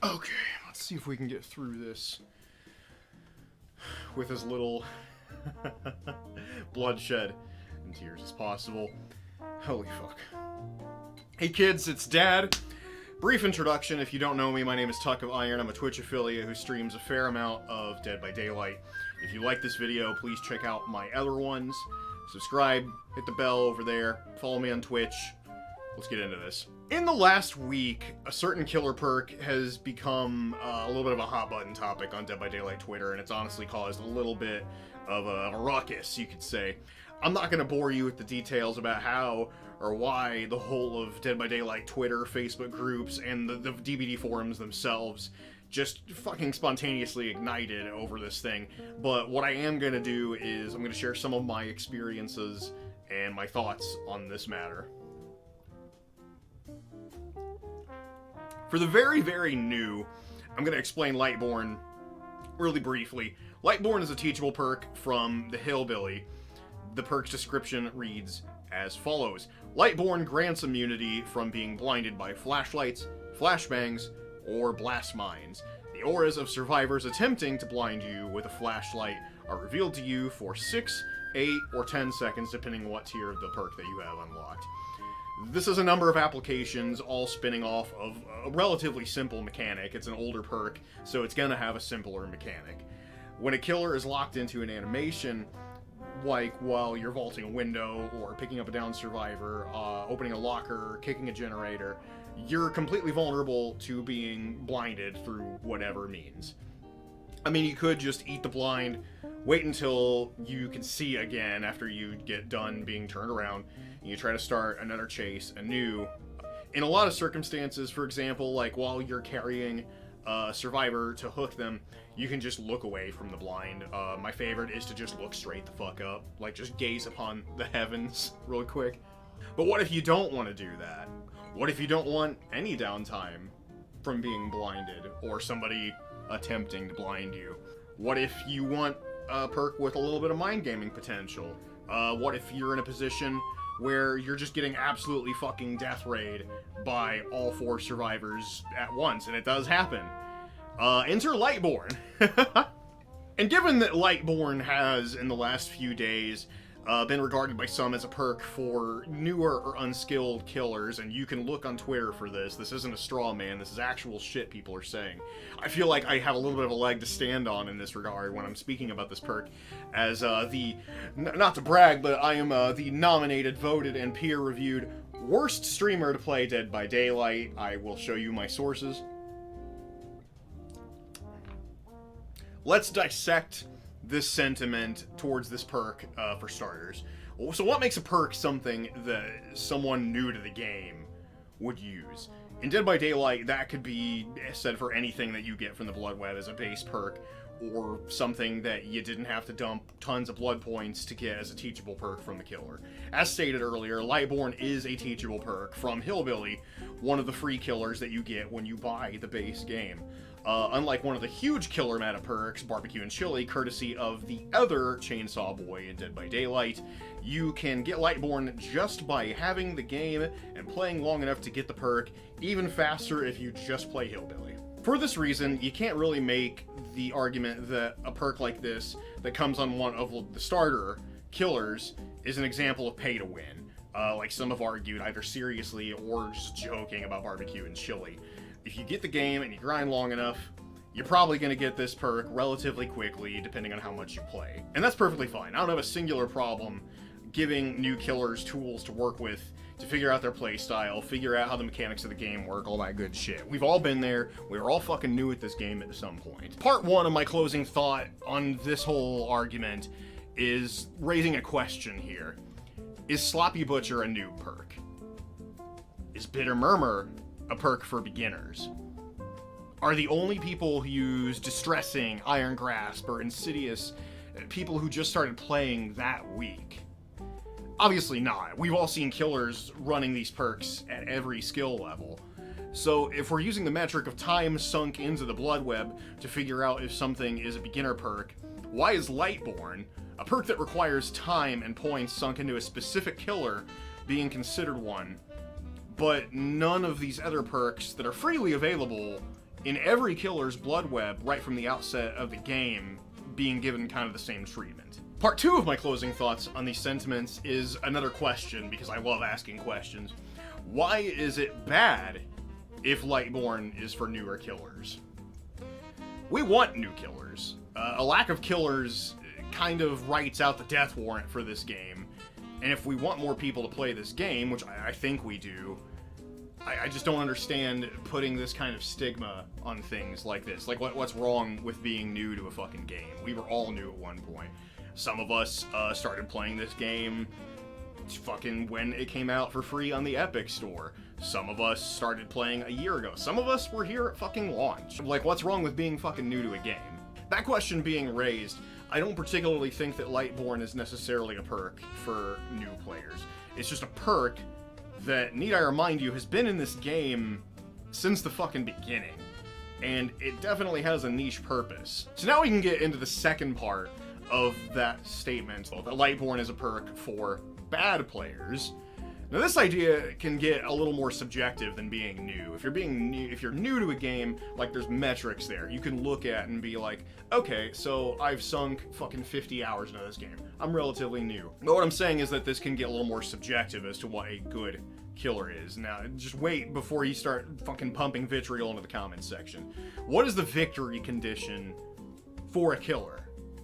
Okay, let's see if we can get through this with as little bloodshed and tears as possible. Holy fuck. Hey kids, it's Dad. Brief introduction, if you don't know me, my name is TuckOfIron. I'm a Twitch affiliate who streams a fair amount of Dead by Daylight. If you like this video, please check out my other ones. Subscribe, hit the bell over there, follow me on Twitch. Let's get into this. In the last week, a certain killer perk has become a little bit of a hot button topic on Dead by Daylight Twitter, and it's honestly caused a little bit of a ruckus, you could say. I'm not going to bore you with the details about how or why the whole of Dead by Daylight Twitter, Facebook groups, and the DBD forums themselves just fucking spontaneously ignited over this thing. But what I am going to do is I'm going to share some of my experiences and my thoughts on this matter. For the very, very new, I'm going to explain Lightborn really briefly. Lightborn is a teachable perk from the Hillbilly. The perk's description reads as follows. Lightborn grants immunity from being blinded by flashlights, flashbangs, or blast mines. The auras of survivors attempting to blind you with a flashlight are revealed to you for 6, 8, or 10 seconds, depending on what tier of the perk that you have unlocked. This is a number of applications, all spinning off of a relatively simple mechanic. It's an older perk, so it's gonna have a simpler mechanic. When a killer is locked into an animation, like while you're vaulting a window, or picking up a downed survivor, opening a locker, kicking a generator, you're completely vulnerable to being blinded through whatever means. I mean, you could just eat the blind, wait until you can see again after you get done being turned around, and you try to start another chase anew. In a lot of circumstances, for example, like while you're carrying a survivor to hook them, you can just look away from the blind. My favorite is to just look straight the fuck up, like just gaze upon the heavens real quick. But what if you don't want to do that? What if you don't want any downtime from being blinded, or somebody attempting to blind you? What if you want a perk with a little bit of mind gaming potential? What if you're in a position where you're just getting absolutely fucking death rayed by all 4 survivors at once, and it does happen? Enter Lightborn. And given that Lightborn has, in the last few days, been regarded by some as a perk for newer or unskilled killers, and you can look on Twitter for this. This isn't a straw man, this is actual shit people are saying. I feel like I have a little bit of a leg to stand on in this regard when I'm speaking about this perk, as not to brag, but I am the nominated, voted, and peer-reviewed worst streamer to play Dead by Daylight. I will show you my sources. Let's dissect this sentiment towards this perk, for starters. So what makes a perk something that someone new to the game would use? In Dead by Daylight, that could be said for anything that you get from the Blood Web as a base perk, or something that you didn't have to dump tons of blood points to get as a teachable perk from the killer. As stated earlier, Lightborn is a teachable perk from Hillbilly, one of the free killers that you get when you buy the base game. Unlike one of the huge killer meta perks, Barbecue and Chili, courtesy of the other Chainsaw Boy in Dead by Daylight, you can get Lightborn just by having the game and playing long enough to get the perk, even faster if you just play Hillbilly. For this reason, you can't really make the argument that a perk like this, that comes on one of the starter killers, is an example of pay to win, like some have argued either seriously or just joking about Barbecue and Chili. If you get the game and you grind long enough, you're probably going to get this perk relatively quickly, depending on how much you play. And that's perfectly fine. I don't have a singular problem giving new killers tools to work with, to figure out their playstyle, figure out how the mechanics of the game work, all that good shit. We've all been there. We were all fucking new at this game at some point. Part 1 of my closing thought on this whole argument is raising a question here. Is Sloppy Butcher a new perk? Is Bitter Murmur a perk for beginners? Are the only people who use Distressing, Iron Grasp, or Insidious people who just started playing that week? Obviously not. We've all seen killers running these perks at every skill level. So if we're using the metric of time sunk into the Blood Web to figure out if something is a beginner perk, why is Lightborn, a perk that requires time and points sunk into a specific killer, being considered one, but none of these other perks that are freely available in every killer's blood web right from the outset of the game being given kind of the same treatment. Part 2 of my closing thoughts on these sentiments is another question, because I love asking questions. Why is it bad if Lightborn is for newer killers? We want new killers. A lack of killers kind of writes out the death warrant for this game, and if we want more people to play this game, which I think we do, I just don't understand putting this kind of stigma on things like this. Like, what's wrong with being new to a fucking game? We were all new at one point. Some of us started playing this game fucking when it came out for free on the Epic Store. Some of us started playing a year ago. Some of us were here at fucking launch. Like, what's wrong with being fucking new to a game? That question being raised, I don't particularly think that Lightborn is necessarily a perk for new players. It's just a perk that, need I remind you, has been in this game since the fucking beginning. And it definitely has a niche purpose. So now we can get into the second part of that statement, that Lightborn is a perk for bad players. Now this idea can get a little more subjective than being new. If you're new to a game, like, there's metrics there you can look at and be like, okay, so I've sunk fucking 50 hours into this game. I'm relatively new. But what I'm saying is that this can get a little more subjective as to what a good killer is. Now, just wait before you start fucking pumping vitriol into the comments section. What is the victory condition for a killer?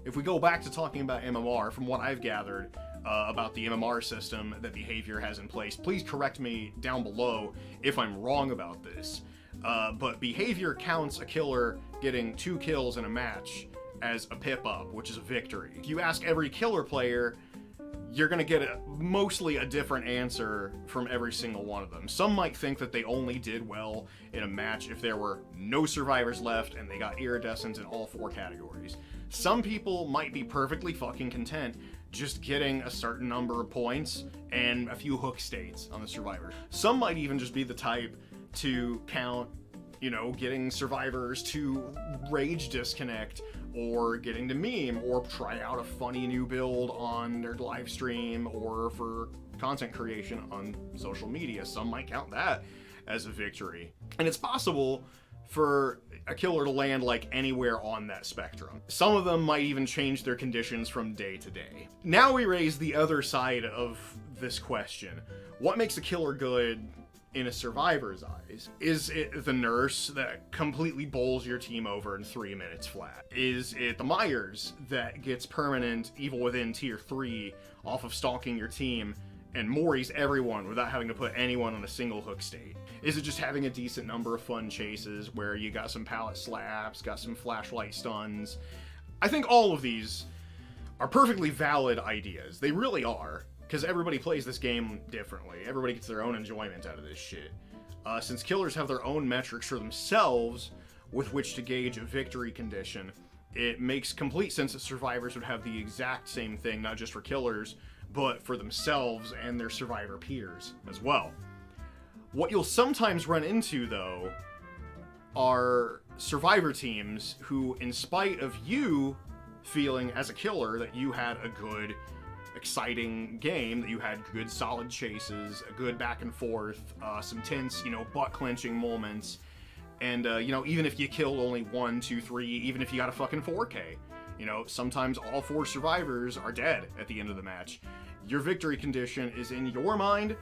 If we go back to talking about MMR, from what I've gathered, about the MMR system that Behaviour has in place. Please correct me down below if I'm wrong about this. But Behaviour counts a killer getting 2 kills in a match as a pip-up, which is a victory. If you ask every killer player, you're going to get mostly a different answer from every single one of them. Some might think that they only did well in a match if there were no survivors left and they got iridescence in all 4 categories. Some people might be perfectly fucking content just getting a certain number of points and a few hook states on the survivor. Some might even just be the type to count, you know, getting survivors to rage disconnect, or getting to meme, or try out a funny new build on their live stream, or for content creation on social media. Some might count that as a victory. And it's possible for a killer to land like anywhere on that spectrum. Some of them might even change their conditions from day to day. Now we raise the other side of this question. What makes a killer good in a survivor's eyes? Is it the nurse that completely bowls your team over in 3 minutes flat? Is it the Myers that gets permanent Evil Within tier 3 off of stalking your team and Mori's everyone without having to put anyone on a single hook state? Is it just having a decent number of fun chases where you got some pallet slaps, got some flashlight stuns? I think all of these are perfectly valid ideas. They really are, because everybody plays this game differently. Everybody gets their own enjoyment out of this shit. Since killers have their own metrics for themselves with which to gauge a victory condition, it makes complete sense that survivors would have the exact same thing, not just for killers, but for themselves and their survivor peers as well. What you'll sometimes run into, though, are survivor teams who, in spite of you feeling as a killer that you had a good, exciting game, that you had good solid chases, a good back and forth, some tense, butt-clenching moments, and, even if you killed only 1, 2, 3, even if you got a fucking 4K, sometimes all 4 survivors are dead at the end of the match. Your victory condition is, in your mind,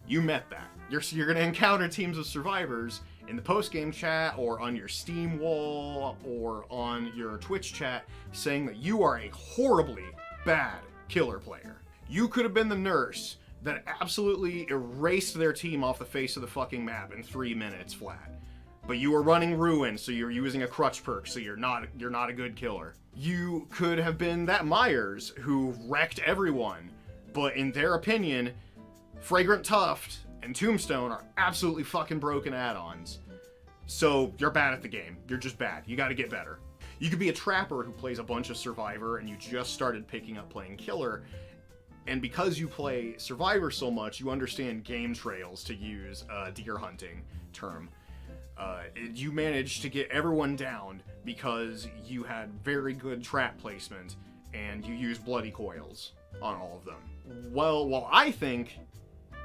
you met that. You're going to encounter teams of survivors in the post-game chat, or on your Steam wall, or on your Twitch chat, saying that you are a horribly bad killer player. You could have been the nurse that absolutely erased their team off the face of the fucking map in 3 minutes flat. But you were running Ruin, so you're using a crutch perk, so you're not a good killer. You could have been that Myers who wrecked everyone, but in their opinion, Fragrant Tuft and Tombstone are absolutely fucking broken add-ons. So you're bad at the game. You're just bad. You gotta get better. You could be a trapper who plays a bunch of Survivor and you just started picking up playing Killer, and because you play Survivor so much, you understand game trails, to use a deer hunting term. You managed to get everyone down because you had very good trap placement and you used bloody coils on all of them. Well, while I think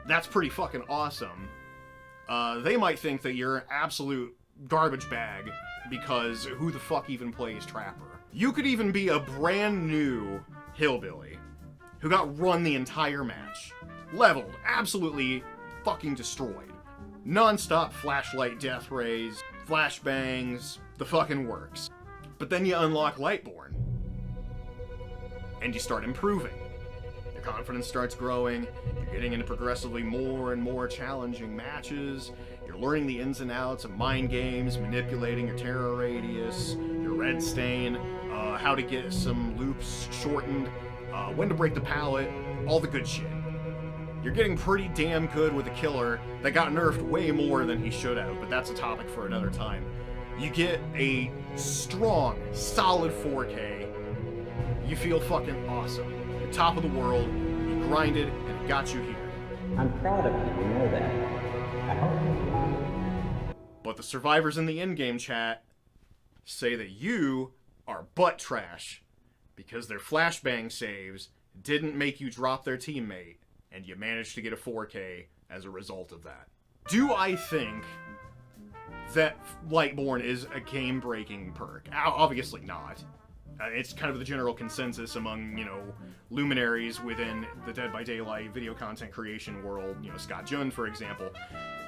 that's pretty fucking awesome, they might think that you're an absolute garbage bag, because who the fuck even plays Trapper? You could even be a brand new hillbilly who got run the entire match. Leveled, absolutely fucking destroyed. Non-stop flashlight death rays, flashbangs, the fucking works. But then you unlock Lightborn. And you start improving. Your confidence starts growing, you're getting into progressively more and more challenging matches, you're learning the ins and outs of mind games, manipulating your terror radius, your red stain, how to get some loops shortened, when to break the pallet, all the good shit. You're getting pretty damn good with a killer that got nerfed way more than he should have, but that's a topic for another time. You get a strong, solid 4K. You feel fucking awesome. You're top of the world, you grinded, and it got you here. I'm proud of you, you know that. I hope you. But the survivors in the in-game chat say that you are butt trash because their flashbang saves didn't make you drop their teammate, and you managed to get a 4K as a result of that. Do I think that Lightborn is a game-breaking perk? Obviously not. It's kind of the general consensus among, luminaries within the Dead by Daylight video content creation world, Scott Jund, for example.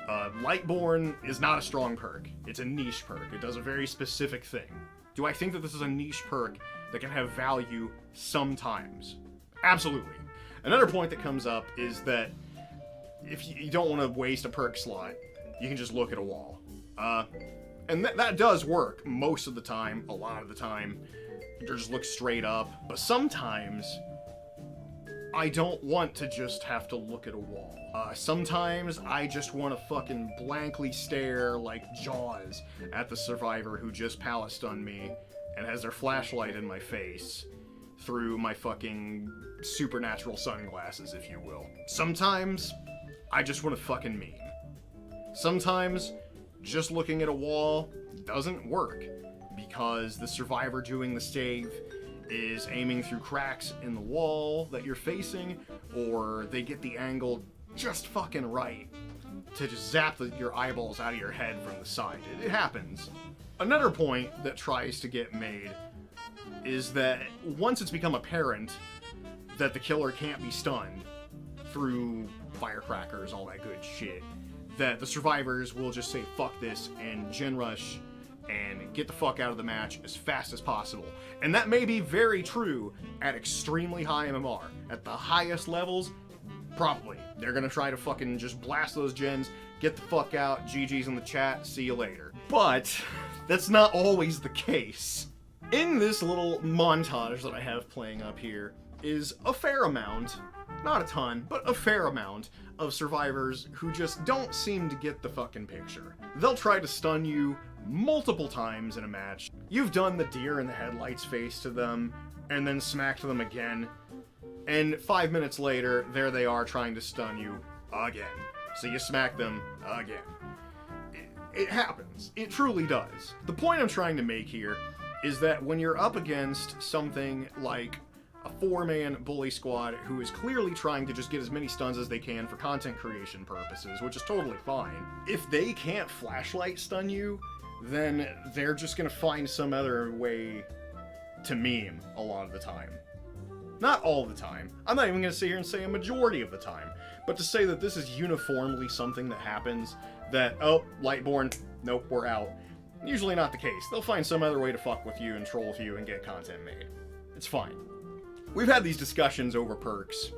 Lightborn is not a strong perk. It's a niche perk. It does a very specific thing. Do I think that this is a niche perk that can have value sometimes? Absolutely. Another point that comes up is that if you don't want to waste a perk slot, you can just look at a wall. And that does work most of the time, a lot of the time. You just look straight up. But sometimes I don't want to just have to look at a wall. Sometimes I just want to fucking blankly stare like Jaws at the survivor who just pallet stunned me and has their flashlight in my face through my fucking supernatural sunglasses, if you will. Sometimes I just want to fucking meme. Sometimes just looking at a wall doesn't work because the survivor doing the save is aiming through cracks in the wall that you're facing, or they get the angle just fucking right to just zap your eyeballs out of your head from the side. It happens. Another point that tries to get made is that once it's become apparent that the killer can't be stunned through firecrackers, all that good shit, that the survivors will just say fuck this and gen rush and get the fuck out of the match as fast as possible. And that may be very true at extremely high MMR. At the highest levels, probably. They're gonna try to fucking just blast those gens, get the fuck out, GG's in the chat, see you later. But that's not always the case. In this little montage that I have playing up here is a fair amount, not a ton, but a fair amount of survivors who just don't seem to get the fucking picture. They'll try to stun you multiple times in a match. You've done the deer in the headlights face to them, and then smacked them again, and 5 minutes later, there they are trying to stun you again. So you smack them again. It happens. It truly does. The point I'm trying to make here is that when you're up against something like a 4-man bully squad who is clearly trying to just get as many stuns as they can for content creation purposes, which is totally fine, if they can't flashlight stun you, then they're just gonna find some other way to meme a lot of the time. Not all the time. I'm not even gonna sit here and say a majority of the time, but to say that this is uniformly something that happens, that, oh, Lightborn, nope, we're out. Usually not the case. They'll find some other way to fuck with you and troll with you and get content made. It's fine. We've had these discussions over perks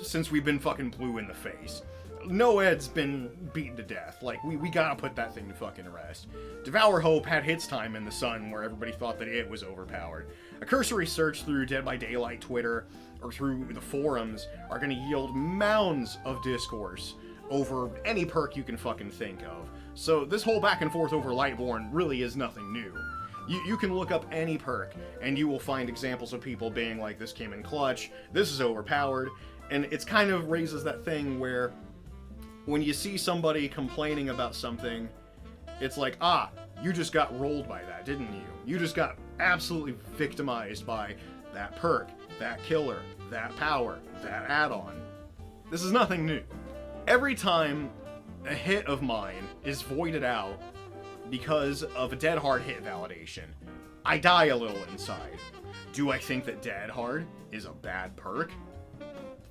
since we've been fucking blue in the face. Noed's been beaten to death. Like, we gotta put that thing to fucking rest. Devour Hope had hits time in the sun where everybody thought that it was overpowered. A cursory search through Dead by Daylight Twitter or through the forums are gonna yield mounds of discourse over any perk you can fucking think of. So this whole back and forth over Lightborn really is nothing new. You can look up any perk, and you will find examples of people being like, this came in clutch, this is overpowered, and it's kind of raises that thing where when you see somebody complaining about something, it's like, ah, you just got rolled by that, didn't you? You just got absolutely victimized by that perk, that killer, that power, that add-on. This is nothing new. Every time a hit of mine is voided out because of a dead hard hit validation, I die a little inside. Do I think that dead hard is a bad perk?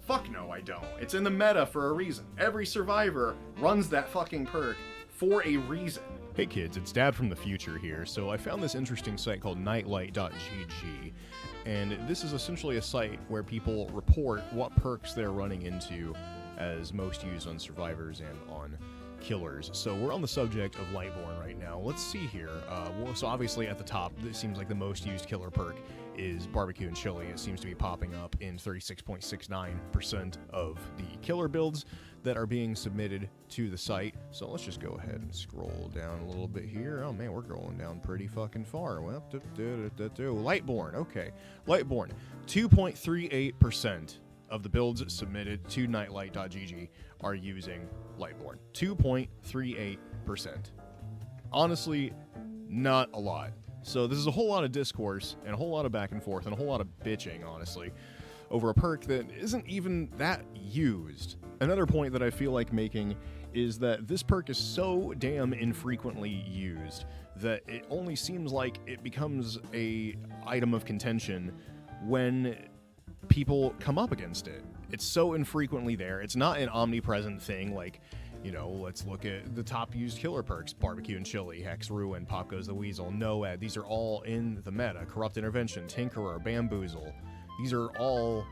Fuck no, I don't. It's in the meta for a reason. Every survivor runs that fucking perk for a reason. Hey kids, it's Dad from the future here. So I found this interesting site called nightlight.gg, and this is essentially a site where people report what perks they're running into as most used on survivors and on killers. So we're on the subject of Lightborn right now. Let's see here. So obviously at the top, this seems like the most used killer perk is barbecue and chili. It seems to be popping up in 36.69% of the killer builds that are being submitted to the site. So let's just go ahead and scroll down a little bit here. Oh man, we're going down pretty fucking far. Well, Lightborn, okay. Lightborn, 2.38% of the builds submitted to nightlight.gg are using Lightborn. 2.38%. Honestly, not a lot. So this is a whole lot of discourse and a whole lot of back and forth and a whole lot of bitching, honestly, over a perk that isn't even that used. Another point that I feel like making is that this perk is so damn infrequently used that it only seems like it becomes a item of contention when people come up against it. It's so infrequently there. It's not an omnipresent thing like, you know, let's look at the top used killer perks: barbecue and chili, hex, ruin, pop goes the weasel, Noad. These are all in the meta. Corrupt intervention, tinkerer, bamboozle. These are all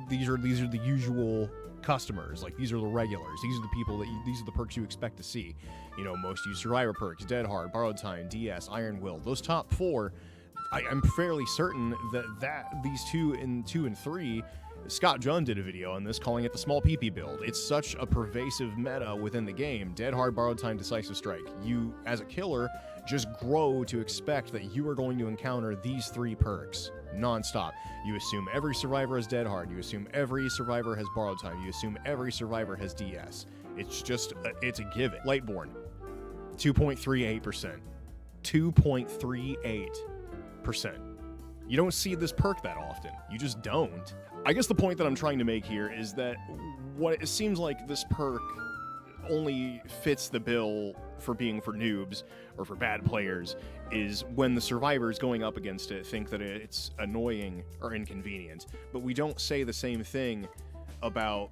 these are the usual customers. Like, these are the regulars. These are the people that these are the perks you expect to see. You know, most used survivor perks: dead hard, borrowed time, DS, iron will. Those top four, I'm fairly certain that these two and 3, Scott Junn did a video on this calling it the small PP build. It's such a pervasive meta within the game. Dead hard, borrowed time, decisive strike. You, as a killer, just grow to expect that you are going to encounter these 3 perks non-stop. You assume every survivor has dead hard. You assume every survivor has borrowed time. You assume every survivor has DS. It's just, it's a given. Lightborn, 2.38%. 2.38%. You don't see this perk that often. You just don't. I guess the point that I'm trying to make here is that what it seems like this perk only fits the bill for being for noobs or for bad players is when the survivors going up against it think that it's annoying or inconvenient. But we don't say the same thing about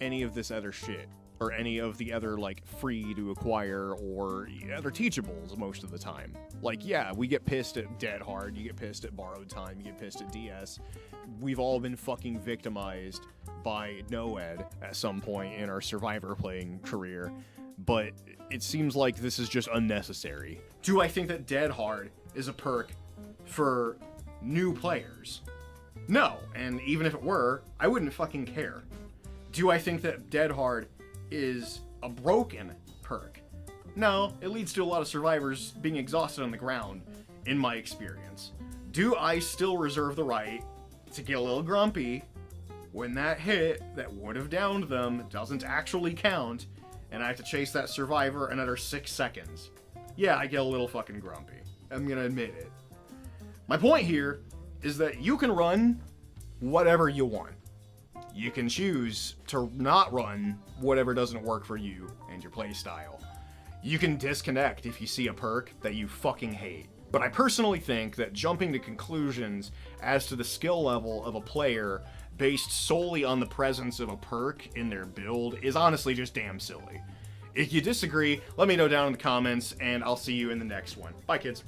any of this other shit, or any of the other, like, free to acquire or other teachables most of the time. Like, yeah, we get pissed at dead hard, you get pissed at borrowed time, you get pissed at DS. We've all been fucking victimized by Noed at some point in our survivor playing career, but it seems like this is just unnecessary. Do I think that dead hard is a perk for new players? No, and even if it were, I wouldn't fucking care. Do I think that dead hard is a broken perk? No, it leads to a lot of survivors being exhausted on the ground, in my experience. Do I still reserve the right to get a little grumpy when that hit that would have downed them doesn't actually count, and I have to chase that survivor another 6 seconds? Yeah, I get a little fucking grumpy. I'm gonna admit it. My point here is that you can run whatever you want. You can choose to not run whatever doesn't work for you and your playstyle. You can disconnect if you see a perk that you fucking hate. But I personally think that jumping to conclusions as to the skill level of a player based solely on the presence of a perk in their build is honestly just damn silly. If you disagree, let me know down in the comments, and I'll see you in the next one. Bye, kids.